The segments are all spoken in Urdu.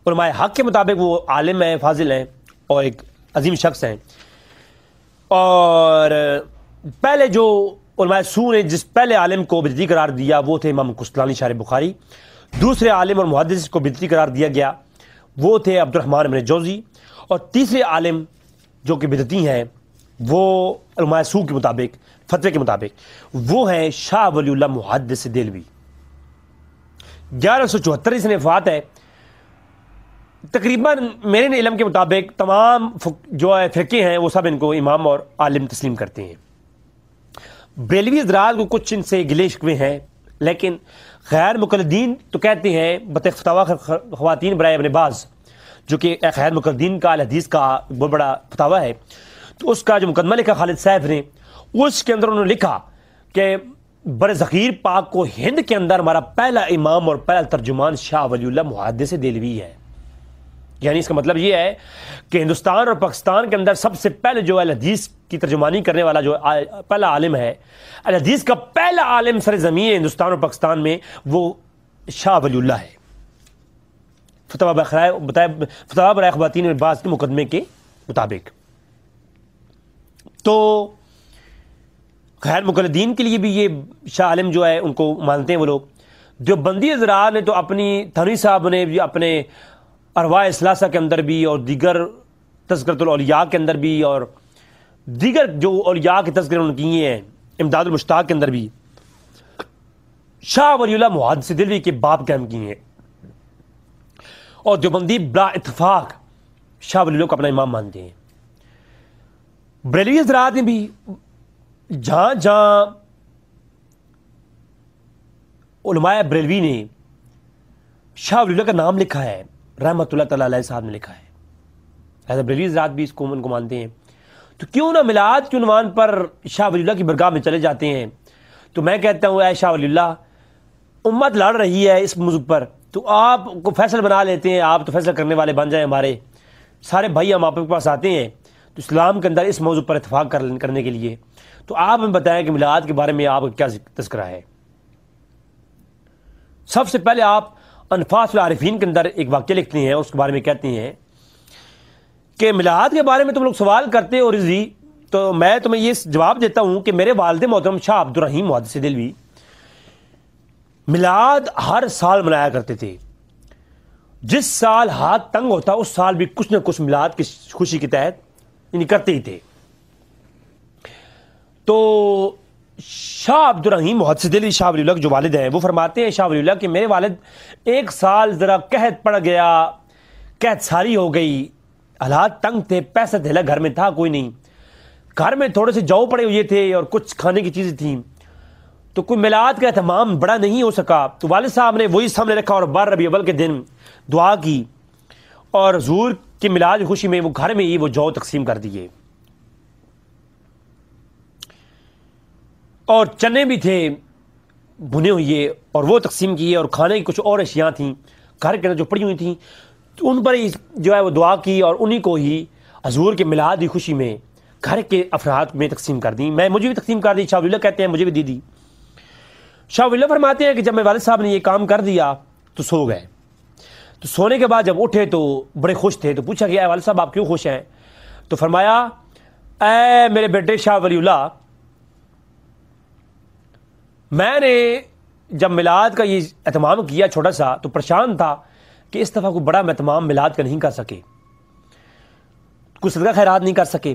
علماء حق کے مطابق وہ عالم ہیں، فاضل ہیں اور ایک عظیم شخص ہیں. اور پہلے جو علماء سو نے جس پہلے عالم کو بدعتی قرار دیا وہ تھے امام قسطلانی شارح بخاری. دوسرے عالم اور محدث کو بدعتی قرار دیا گیا وہ تھے عبد الرحمن ابن جوزی. اور تیسرے عالم جو کہ بدعتی ہیں وہ علماء سو کے مطابق، فتوے کے مطابق، وہ ہیں شاہ ولی اللہ محدث دہلوی. 1174 سے وفات ہے. تقریباً میرے علم کے مطابق تمام جو فرقے ہیں وہ سب ان کو امام اور عالم تسلیم کرتے ہیں. بریلوی حضرات کو کچھ ان سے گلے شکوے ہیں، لیکن غیر مقلدین تو کہتے ہیں بطخ فتاوی خواتین برائے ابن باز جو کہ غیر مقلدین کا الحدیث کا بہت بڑا فتاوی ہے، تو اس کا جو مقدمہ لکھا خالد صاحب نے، اس کے اندر انہوں نے لکھا کہ بر ذخیر پاک کو ہند کے اندر ہمارا پہلا امام اور پہلا ترجمان شاہ ولی اللہ محدث دہلوی ہے. یعنی اس کا مطلب یہ ہے کہ ہندوستان اور پاکستان کے اندر سب سے پہلے جو الحدیث کی ترجمانی کرنے والا جو پہلا عالم ہے، الحدیث کا پہلا عالم سر زمین ہندوستان اور پاکستان میں، وہ شاہ ولی اللہ ہے. فتاوی برائے خواتین بعض کے مقدمے کے مطابق. تو غیر مقلدین کے لیے بھی یہ شاہ عالم جو ہے ان کو مانتے ہیں وہ لوگ. دیوبندی حضرات نے تو اپنی تھانوی صاحب نے بھی اپنے ارواح ثلاثہ کے اندر بھی اور دیگر تذکرۃ الاولیاء کے اندر بھی اور دیگر جو اولیاء کے تذکرے انہوں نے کیے ہیں امداد المشتاق کے اندر بھی شاہ ولی اللہ محدث دہلوی کے باب قائم کیے ہیں. اور دیوبندی بلا اتفاق شاہ ولی اللہ کو اپنا امام مانتے ہیں. بریلوی حضرات نے بھی جہاں جہاں علماء بریلوی نے شاہ ولی اللہ کا نام لکھا ہے، رحمۃ اللہ تعالی علیہ صاحب نے لکھا ہے، ایسا بریلوی حضرات بھی اس کو ان کو مانتے ہیں. تو کیوں نہ میلاد کے عنوان پر شاہ ولی اللہ کی برگاہ میں چلے جاتے ہیں. تو میں کہتا ہوں اے شاہ ولی اللہ، امت لڑ رہی ہے اس موضوع پر، تو آپ کو فیصل بنا لیتے ہیں، آپ تو فیصلہ کرنے والے بن جائیں. ہمارے سارے بھائی ہم آپ کے پاس آتے ہیں تو اسلام کے اندر اس موضوع پر اتفاق کرنے کے لیے، تو آپ ہمیں بتائیں کہ میلاد کے بارے میں آپ کا کیا تذکرہ ہے. سب سے پہلے آپ انفاس العارفین کے اندر ایک واقعہ لکھتے ہیں، اس کے بارے میں کہتے ہیں کہ میلاد کے بارے میں تم لوگ سوال کرتے ہو رضی، تو میں تمہیں یہ جواب دیتا ہوں کہ میرے والد محترم شاہ عبد الرحیم محدث دہلوی میلاد ہر سال منایا کرتے تھے. جس سال ہاتھ تنگ ہوتا اس سال بھی کچھ نہ کچھ میلاد کی خوشی کے تحت یعنی کرتے ہی تھے. تو شاہ عبد الرحیم محدث دہلوی شاہ ولی اللہ کے جو والد ہیں وہ فرماتے ہیں شاہ ولی اللہ کہ میرے والد ایک سال ذرا قحط پڑ گیا، قحط ساری ہو گئی، حالات تنگ تھے، پیسہ دھیلا گھر میں تھا کوئی نہیں، گھر میں تھوڑے سے جو پڑے ہوئے تھے اور کچھ کھانے کی چیزیں تھیں، تو کوئی میلاد کا اہتمام بڑا نہیں ہو سکا. تو والد صاحب نے وہی سامنے رکھا اور 12 ربیع الاول کے دن دعا کی اور حضور کی میلاد کی خوشی میں وہ گھر میں ہی وہ جو تقسیم کر دیے. اور چنے بھی تھے بھنے ہوئے اور وہ تقسیم کیے، اور کھانے کی کچھ اور اشیاء تھیں گھر کے اندر جو پڑی ہوئی تھیں، تو ان پر ہی جو ہے وہ دعا کی اور انہی کو ہی حضور کے میلاد کی خوشی میں گھر کے افراد میں تقسیم کر دی. مجھے بھی تقسیم کر دی. شاہ ولی اللہ کہتے ہیں مجھے بھی دی. شاہ ولی اللہ فرماتے ہیں کہ جب میرے والد صاحب نے یہ کام کر دیا تو سو گئے. تو سونے کے بعد جب اٹھے تو بڑے خوش تھے. تو پوچھا گیا اے والد صاحب آپ کیوں خوش ہیں؟ تو فرمایا اے میرے بیٹے شاہ ولی اللہ، میں نے جب میلاد کا یہ اہتمام کیا چھوٹا سا تو پریشان تھا کہ اس دفعہ کوئی بڑا اہتمام میلاد کا نہیں کر سکے، کوئی صدقہ خیرات نہیں کر سکے.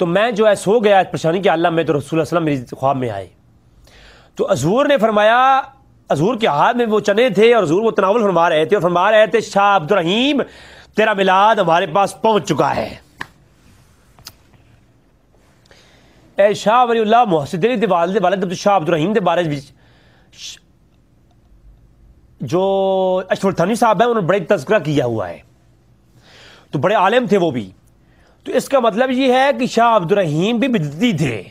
تو میں جو ہے سو گیا پریشانی کے اللہ میں. تو رسول اللہ صلی اللہ علیہ وسلم میری خواب میں آئے تو حضور نے فرمایا، حضور کے ہاتھ میں وہ چنے تھے اور حضور وہ تناول فرما رہے تھے اور فرما رہے تھے شاہ عبد الرحیم تیرا میلاد ہمارے پاس پہنچ چکا ہے. اے شاہ ولی اللہ محدث دہلوی دے والد شاہ عبد الرحیم دے بارے جو اشرف التھانوی صاحب ہیں انہوں نے بڑے تذکرہ کیا ہوا ہے، تو بڑے عالم تھے وہ بھی. تو اس کا مطلب یہ ہے کہ شاہ عبد الرحیم بھی بدعتی تھے،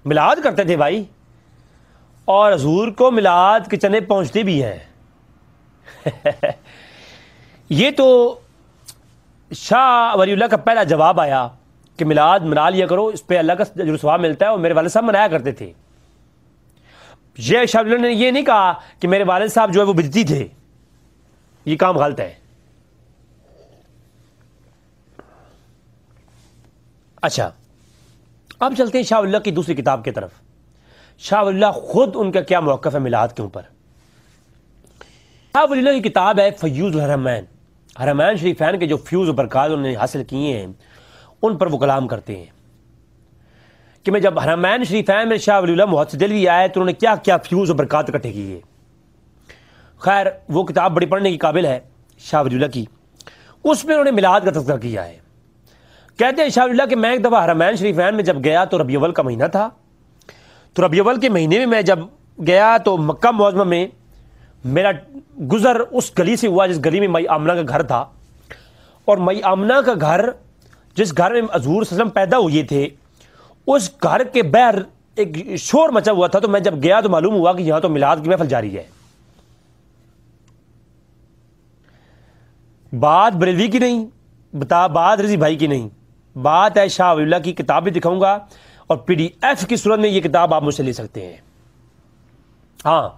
میلاد کرتے تھے بھائی، اور حضور کو میلاد کے چنے پہنچتے بھی ہیں. یہ تو شاہ ولی اللہ کا پہلا جواب آیا کہ میلاد منا لیا کرو، اس پہ اللہ کا اجر و ثواب ملتا ہے، اور میرے والد صاحب منایا کرتے تھے. یہ شاہ ولی اللہ نے یہ نہیں کہا کہ میرے والد صاحب جو ہے وہ بدعتی تھے. یہ کام غلط ہے۔ اچھا، اب چلتے ہیں شاہ ولی اللہ کی دوسری کتاب کی طرف۔ شاہ ولی اللہ خود ان کا کیا موقف ہے میلاد کے اوپر۔ شاہ ولی اللہ کی کتاب ہے فیوز الحرمین، حرمین شریفین کے جو فیوز و برکات انہوں نے حاصل کیے ہیں ان پر وہ کلام کرتے ہیں کہ میں جب حرمین شریفین میں شاہ ولی اللہ محدث دہلوی آئے تو انہوں نے کیا کیا فیوز و برکات اکٹھے کیے۔ خیر وہ کتاب بڑی پڑھنے کی قابل ہے شاہ ولی اللہ کی، اس میں انہوں نے میلاد کا تذکرہ کیا ہے۔ کہتے ہیں شاہ ولی اللہ کہ میں ایک دفعہ حرمین شریفین میں جب گیا تو ربیع الاول کا مہینہ تھا، تو ربیع الاول کے مہینے میں جب گیا تو مکہ معظمہ میں میرا گزر اس گلی سے ہوا جس گلی میں مئی آمنہ کا گھر تھا، اور مئی آمنہ کا گھر جس گھر میں حضور صلی اللہ علیہ وسلم پیدا ہوئے تھے اس گھر کے باہر ایک شور مچا ہوا تھا۔ تو میں جب گیا تو معلوم ہوا کہ یہاں تو میلاد کی محفل جاری ہے۔ بات بریلوی کی نہیں، بات رضی بھائی کی نہیں، بات ہے شاہ ولی اللہ کی۔ کتاب بھی دکھاؤں گا اور PDF کی صورت میں یہ کتاب آپ مجھ سے لے سکتے ہیں۔ ہاں،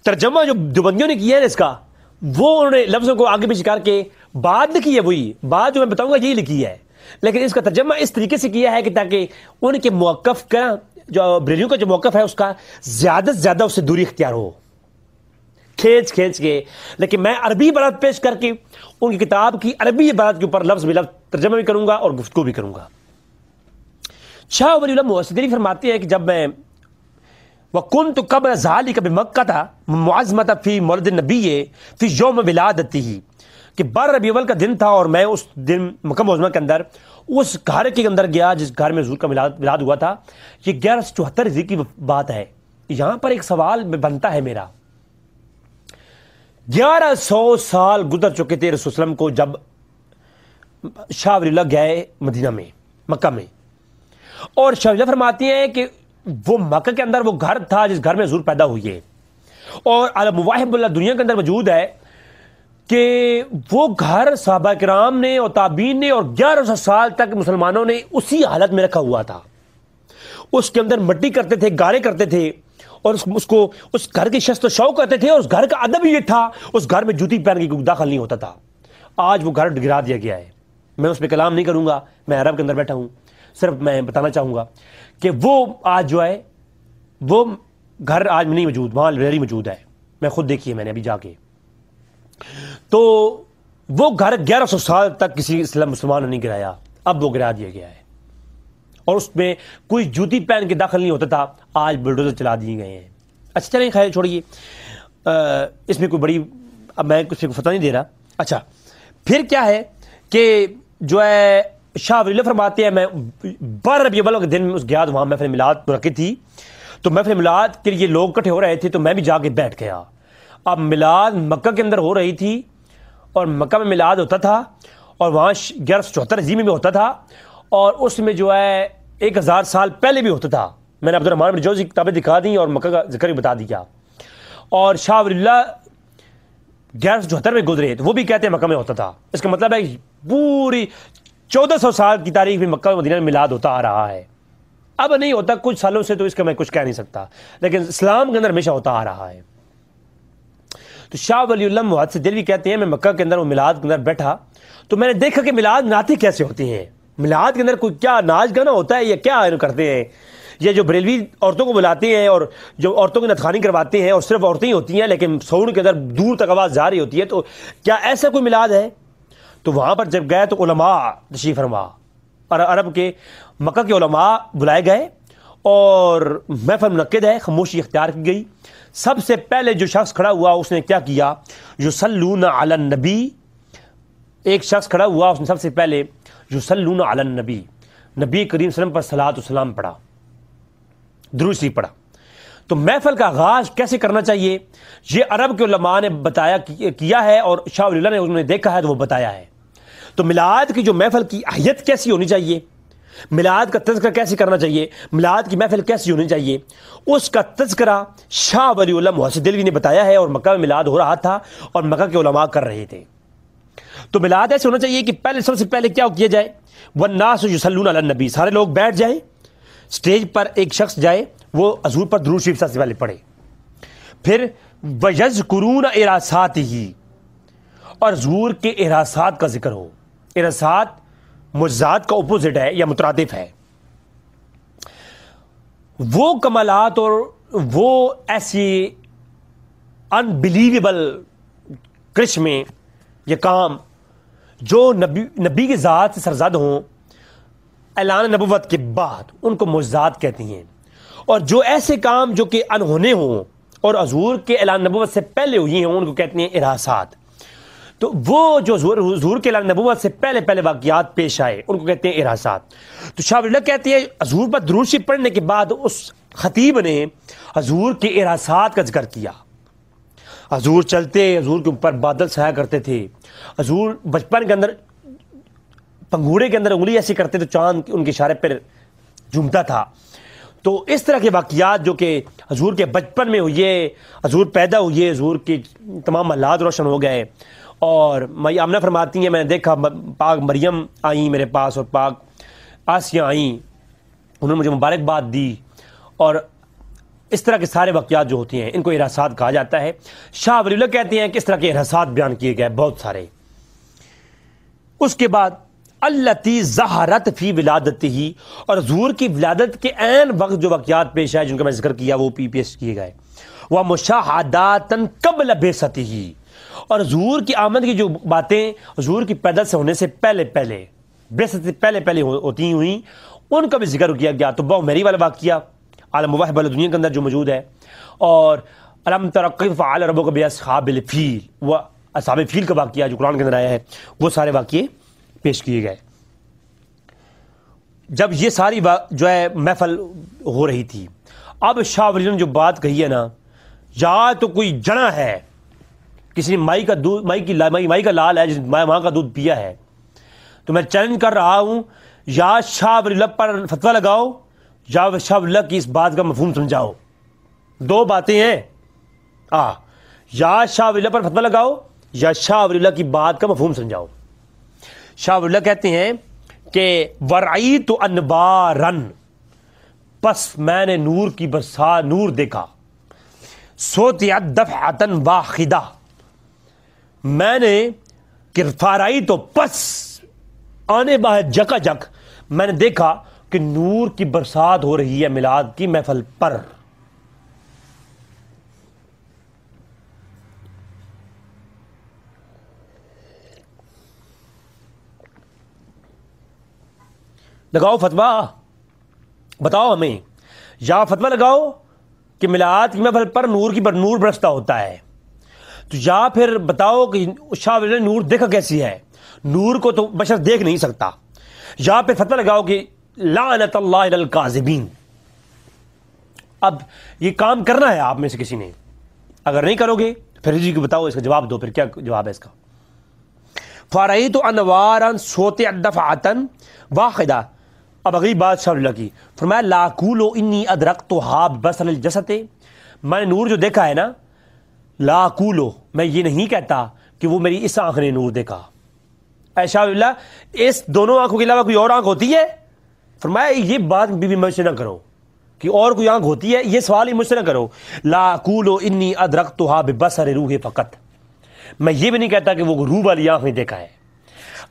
ترجمہ جو دیوبندیوں نے کیا ہے اس کا، وہ انہوں نے لفظوں کو آگے پیچھے کر کے بات لکھی ہے، وہی بات جو میں بتاؤں گا یہی لکھی ہے، لیکن اس کا ترجمہ اس طریقے سے کیا ہے کہ تاکہ ان کے موقف کا جو بریلویوں کا جو موقف ہے اس کا زیادہ سے زیادہ اس سے دوری اختیار ہو، کھینچ کے۔ لیکن میں عربی عبارت پیش کر کے ان کی کتاب کی عربی عبارت کے اوپر لفظ بلفظ ترجمہ بھی کروں گا اور گفتگو بھی کروں گا۔ شاہ ولی اللہ محدث دہلوی فرماتے ہیں کہ جب میں وَكُنْتُ قَبْلَ ذَلِكَ بِمَكَّةَ مُعَظَّمَةً فِي مَوْلِدِ النَّبِيِّ فِي يَوْمِ وِلَادَتِهِ، کہ 12 ربیع الاول کا دن تھا اور میں اس دن مکہ معظمہ کے اندر اس گھر کے اندر گیا جس گھر میں حضور کا میلاد ہوا تھا۔ یہ 1174 ہجری کی بات ہے۔ یہاں پر ایک سوال بنتا ہے میرا، 1100 سال گزر چکے تھے رسول اللہ علیہ وسلم کو جب شاہ ولی اللہ گئے مدینہ میں، مکہ میں، اور شاہ ولی اللہ فرماتے ہیں کہ وہ مکہ کے اندر وہ گھر تھا جس گھر میں حضور پیدا ہوئے، اور عالم مواہب اللہ دنیا کے اندر موجود ہے کہ وہ گھر صحابہ کرام نے اور تابعین نے اور 1100 سال تک مسلمانوں نے اسی حالت میں رکھا ہوا تھا۔ اس کے اندر مٹی کرتے تھے، گارے کرتے تھے، اور اس گھر کی شست و شوق کرتے تھے، اور اس گھر کا ادب یہ تھا اس گھر میں جوتی پہن کے کوئی داخل نہیں ہوتا تھا۔ آج وہ گھر گرا دیا گیا ہے، میں اس پہ کلام نہیں کروں گا، میں عرب کے اندر بیٹھا ہوں، صرف میں بتانا چاہوں گا کہ وہ آج جو ہے وہ گھر آج نہیں موجود، وہاں لائبریری موجود ہے، میں خود دیکھی ہے میں نے ابھی جا کے۔ تو وہ گھر 1100 سال تک کسی اسلام مسلمان نے نہیں گرایا، اب وہ گرا دیا گیا ہے، اور اس میں کوئی جوتی پہن کے داخل نہیں ہوتا تھا، آج بلڈوزر چلا دیے گئے ہیں۔ اچھا چلیں خیر چھوڑیے، اس میں کوئی بڑی اب میں کچھ فتویٰ نہیں دے رہا۔ اچھا پھر کیا ہے کہ جو ہے شاہ ولی اللہ فرماتے ہیں میں 12 ربیع الاول کے دن میں اس گیا وہاں محفل میلاد منعقد تھی، تو محفل میلاد کے لیے لوگ اکٹھے ہو رہے تھے، تو میں بھی جا کے بیٹھ گیا۔ اب میلاد مکہ کے اندر ہو رہی تھی اور مکہ میں میلاد ہوتا تھا، اور وہاں 1174 ہجری میں ہوتا تھا، اور اس میں جو ہے 1000 سال پہلے بھی ہوتا تھا۔ میں نے عبدالرحمن بن جوزی کی کتابیں دکھا دیں اور مکہ کا ذکر بھی بتا دیا، اور شاہ ولی اللہ 1174 میں گزرے تو وہ بھی کہتے ہیں مکہ میں ہوتا تھا۔ اس کا مطلب ہے پوری 1400 سال کی تاریخ میں مکہ و مدینہ میں میلاد ہوتا آ رہا ہے۔ اب نہیں ہوتا کچھ سالوں سے، تو اس کا میں کچھ کہہ نہیں سکتا، لیکن اسلام کے اندر ہمیشہ ہوتا آ رہا ہے۔ تو شاہ ولی اللہ محدث دہلوی کہتے ہیں میں مکہ کے اندر وہ میلاد کے اندر بیٹھا تو میں نے دیکھا کہ میلاد مناتے کیسے ہوتے ہیں، میلاد کے اندر کوئی کیا ناچ گانا ہوتا ہے یا کیا کرتے ہیں، یہ جو بریلوی عورتوں کو بلاتے ہیں اور جو عورتوں کی نتخوانی کرواتے ہیں اور صرف عورتیں ہی ہوتی ہیں لیکن ساؤنڈ کے اندر دور تک آواز جا رہی ہوتی ہے، تو کیا ایسا کوئی میلاد ہے؟ تو وہاں پر جب گئے تو علماء تشریف فرما اور عرب کے مکہ کے علماء بلائے گئے اور محفل منعقد ہے، خاموشی اختیار کی گئی۔ سب سے پہلے جو شخص کھڑا ہوا اس نے کیا کیا، یصلون علی النبی، ایک شخص کھڑا ہوا اس نے سب سے پہلے یصلون علی النبی، نبی کریم صلی اللہ علیہ وسلم پر صلاۃ و سلام پڑھا، درود شریف پڑھا۔ تو محفل کا آغاز کیسے کرنا چاہیے یہ عرب کے علماء نے بتایا کیا ہے، اور شاہ ولی اللہ نے انہوں نے دیکھا ہے تو وہ بتایا ہے۔ تو میلاد کی جو محفل کی اہمیت کیسی ہونی چاہیے، میلاد کا تذکرہ کیسے کرنا چاہیے، میلاد کی محفل کیسی ہونی چاہیے، اس کا تذکرہ شاہ ولی اللہ محدث دہلوی نے بتایا ہے، اور مکہ میں میلاد ہو رہا تھا اور مکہ کے علماء کر رہے تھے۔ تو میلاد ایسے ہونا چاہیے کہ پہلے سب سے پہلے کیا کیا جائے، والناس یصلون علی النبی، سارے لوگ بیٹھ جائیں، سٹیج پر ایک شخص جائے وہ حضور پر درود شریف سب سے پہلے پڑھے، پھر وَيَذْكُرُونَ إِرَاسَاتِهِ، اور حضور کے احساسات کا ذکر ہو. احساسات معجزات کا اپوزٹ ہے یا مترادف ہے. وہ کمالات اور وہ ایسی انبلیویبل کرشمے یہ کام جو نبی کی ذات سے سرزد ہوں اعلان نبوت کے بعد ان کو معجزات کہتی ہیں. اور جو ایسے کام جو کہ انہونے ہوں اور حضور کے اعلان نبوت سے پہلے ہوئی ہیں ان کو کہتے ہیں ارہاسات. تو وہ جو حضور کے اعلان نبوت سے پہلے واقعات پیش آئے ان کو کہتے ہیں ارہاسات. تو شاہ ولی اللہ کہتے ہیں حضور پر درود شریف پڑھنے کے بعد اس خطیب نے حضور کے ارہاسات کا ذکر کیا. حضور چلتے، حضور کے اوپر بادل سایہ کرتے تھے، حضور بچپن کے اندر پنگوڑے کے اندر انگلی ایسی کرتے تو چاند ان کے اشارے پر جھومتا تھا. تو اس طرح کے واقعات جو کہ حضور کے بچپن میں ہوئے، حضور پیدا ہوئے، حضور کے تمام حالات روشن ہو گئے. اور آمنہ فرماتی ہیں میں نے دیکھا پاک مریم آئیں میرے پاس اور پاک آسیہ آئیں، انہوں نے مجھے مبارکباد دی. اور اس طرح کے سارے واقعات جو ہوتے ہیں ان کو ارہاسات کہا جاتا ہے. شاہ ولی اللہ کہتے ہیں کہ اس طرح کے ارہاسات بیان کیے گئے بہت سارے. اس کے بعد التی ظہرت فی ولادتہ، اور حضور کی ولادت کے عین وقت جو واقعات پیش آئے جن کا میں ذکر کیا وہ پیش کیے گئے. وہ مشاہدات قبل بعثتہ، اور حضور کی آمد کی جو باتیں حضور کی پیدا سے ہونے سے پہلے بعثت سے پہلے ہوتی ہوئیں ان کا بھی ذکر کیا گیا. تو بہو میری والا واقعہ عالم مواہب والا دنیا کے اندر جو موجود ہے، اور الم تر کیف فعل ربک باصحاب الفیل، وہ اصحاب فیل کا واقعہ جو قرآن کے اندر آیا ہے وہ سارے واقعے پیش کیے گئے. جب یہ ساری جو ہے محفل ہو رہی تھی، اب شاہ ولی نے جو بات کہی ہے نا، یا تو کوئی جنا ہے، کسی نے مائی کا لال ہے جس نے ماں کا دودھ پیا ہے، تو میں چیلنج کر رہا ہوں یا شاہ ولی اللہ پر فتویٰ لگاؤ یا شاہ ولی اللہ کی اس بات کا مفہوم سمجھاؤ. دو باتیں ہیں، یا شاہ ولی اللہ پر فتویٰ لگاؤ یا شاہ ولی اللہ کی بات کا مفہوم سمجھاؤ. شاہ ولی اللہ کہتے ہیں کہ ورعیت انبارن، پس میں نے نور کی برسات، نور دیکھا، سوتیت دفعتن واحدہ، میں نے فارائی تو پس آنے باہر جکا جک میں نے دیکھا کہ نور کی برسات ہو رہی ہے میلاد کی محفل پر. لگاؤ فتویٰ، بتاؤ ہمیں، یا فتویٰ لگاؤ کہ میلاد کی محفل پر نور برستا ہوتا ہے، تو یا پھر بتاؤ کہ شاہ ولی نے نور دیکھا کیسی ہے، نور کو تو بشر دیکھ نہیں سکتا، یا پھر فتویٰ لگاؤ کہ لعنت اللہ علی الکاذبین. اب یہ کام کرنا ہے آپ میں سے کسی نے، اگر نہیں کرو گے پھر جی کو بتاؤ، اس کا جواب دو، پھر کیا جواب ہے اس کا. فَرَأَيْتُ أَنْوَارًا سُوطِعَتْ دَفْعَةً واحدہ. اب اگلی بات شاہ ولی اللہ کی، فرمایا لا اقول انی ادرکتھا ببصر الجسد، میں نے نور جو دیکھا ہے نا، لا اقول، میں یہ نہیں کہتا کہ وہ میری اس آنکھ نے نور دیکھا. اے شاہ ولی اللہ، اس دونوں آنکھوں کے علاوہ کوئی اور آنکھ ہوتی ہے؟ فرمایا یہ بات بھی مجھ سے نہ کرو کہ اور کوئی آنکھ ہوتی ہے، یہ سوال ہی مجھ سے نہ کرو. لا اقول انی ادرکتھا ببصر روح فقط، میں یہ بھی نہیں کہتا کہ وہ روح والی آنکھ نے دیکھا ہے.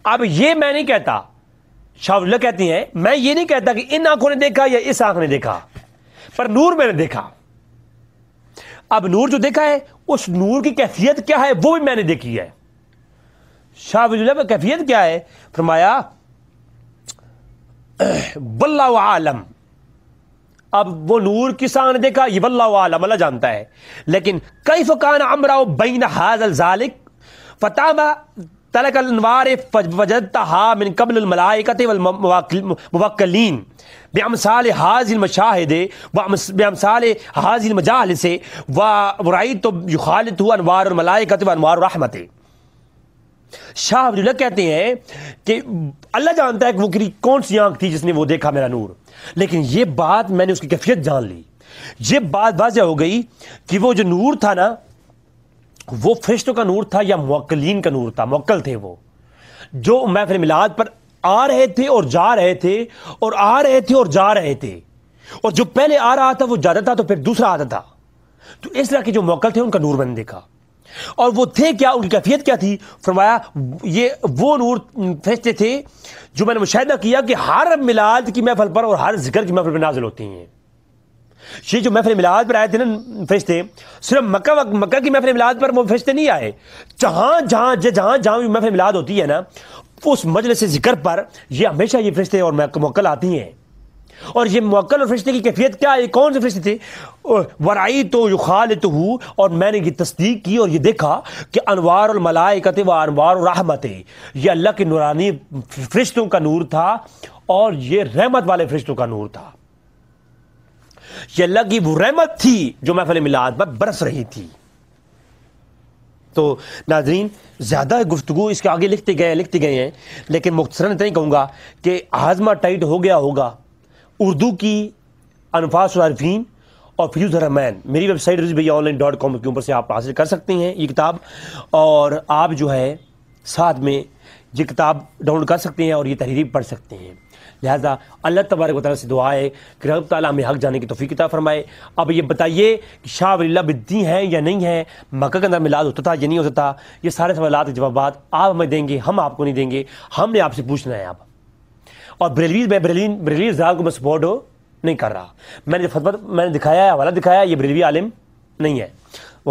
اب یہ میں نہیں کہتا، شاہ ولی اللہ کہتی ہیں میں یہ نہیں کہتا کہ ان آنکھوں نے دیکھا یا اس آنکھ نے دیکھا، پر نور میں نے دیکھا. اب نور جو دیکھا ہے اس نور کی کیفیت کیا ہے وہ بھی میں نے دیکھی ہے. شاہ ولی اللہ کی کیفیت کیا ہے؟ فرمایا واللہ عالم. اب وہ نور کس آنکھ نے دیکھا یہ واللہ عالم، اللہ جانتا ہے. لیکن کیف کان امرؤ بین ھذا الذالک فتاب تلک الانوار فوجدتها من قبل الملائکۃ والموکلین بامثال هذه المشاہد وبامثال هذه المجالس ورأیت یخالط انوار الملائکۃ وانوار الرحمۃ. شاہ ولی اللہ کہتے ہیں کہ اللہ جانتا ہے کہ وہ کون سی آنکھ تھی جس نے وہ دیکھا میرا نور، لیکن یہ بات میں نے اس کی کیفیت جان لی. یہ بات واضح ہو گئی کہ وہ جو نور تھا نا وہ فرشتوں کا نور تھا یا موکلین کا نور تھا. موکل تھے وہ جو محفل میلاد پر آ رہے تھے اور جا رہے تھے اور آ رہے تھے اور جا رہے تھے، اور جو پہلے آ رہا تھا وہ جاتا تھا تو پھر دوسرا آتا تھا. تو اس طرح کے جو موکل تھے ان کا نور میں نے دیکھا. اور وہ تھے کیا، ان کی کیفیت کیا تھی؟ فرمایا یہ وہ نور فرشتے تھے جو میں نے مشاہدہ کیا کہ ہر میلاد کی محفل پر اور ہر ذکر کی محفل پر نازل ہوتی ہیں. یہ جو محفل میلاد پر آئے تھے نا فرشتے، صرف مکہ کی محفل میلاد پر وہ فرشتے نہیں آئے، جہاں جہاں بھی محفل میلاد ہوتی ہے نا، اس مجلس ذکر پر یہ ہمیشہ یہ فرشتے اور موکل آتی ہیں. اور یہ موکل اور فرشتے کی کیفیت کیا ہے؟ کون سے فرشتے تھے؟ ورأیت یخالطہ، اور میں نے یہ تصدیق کی اور یہ دیکھا کہ انوار الملائکۃ و انوار الرحمت، یہ اللہ کے نورانی فرشتوں کا نور تھا اور یہ رحمت والے فرشتوں کا نور تھا. یہ اللہ کی وہ رحمت تھی جو محفل میلاد پر برس رہی تھی. تو ناظرین زیادہ گفتگو اس کے آگے لکھتے گئے ہیں، لیکن مختصراً اتنا ہی کہوں گا کہ ہاضمہ ٹائٹ ہو گیا ہوگا. اردو کی انفاس العارفین اور فیوز الرحمن، میری ویب سائٹ rizvia.online.com کے اوپر سے آپ حاصل کر سکتے ہیں یہ کتاب، اور آپ جو ہے ساتھ میں یہ کتاب ڈاؤن لوڈ کر سکتے ہیں اور یہ تحریری پڑھ سکتے ہیں. لہذا اللہ تبارک و تعالیٰ سے دعا ہے کہ رب تعالیٰ ہمیں حق جانے کی توفیق عطا فرمائے. اب یہ بتائیے کہ شاہ ولی اللہ بدی ہیں یا نہیں ہیں، مکہ کے اندر میلاد ہوتا تھا یا نہیں ہوتا تھا، یہ سارے سوالات کے جوابات آپ ہمیں دیں گے، ہم آپ کو نہیں دیں گے، ہم نے آپ سے پوچھنا ہے. اور بریلوی ذات کو میں سپورٹ نہیں کر رہا. میں نے دکھایا ہے، حوالہ دکھایا، یہ بریلوی عالم نہیں ہے.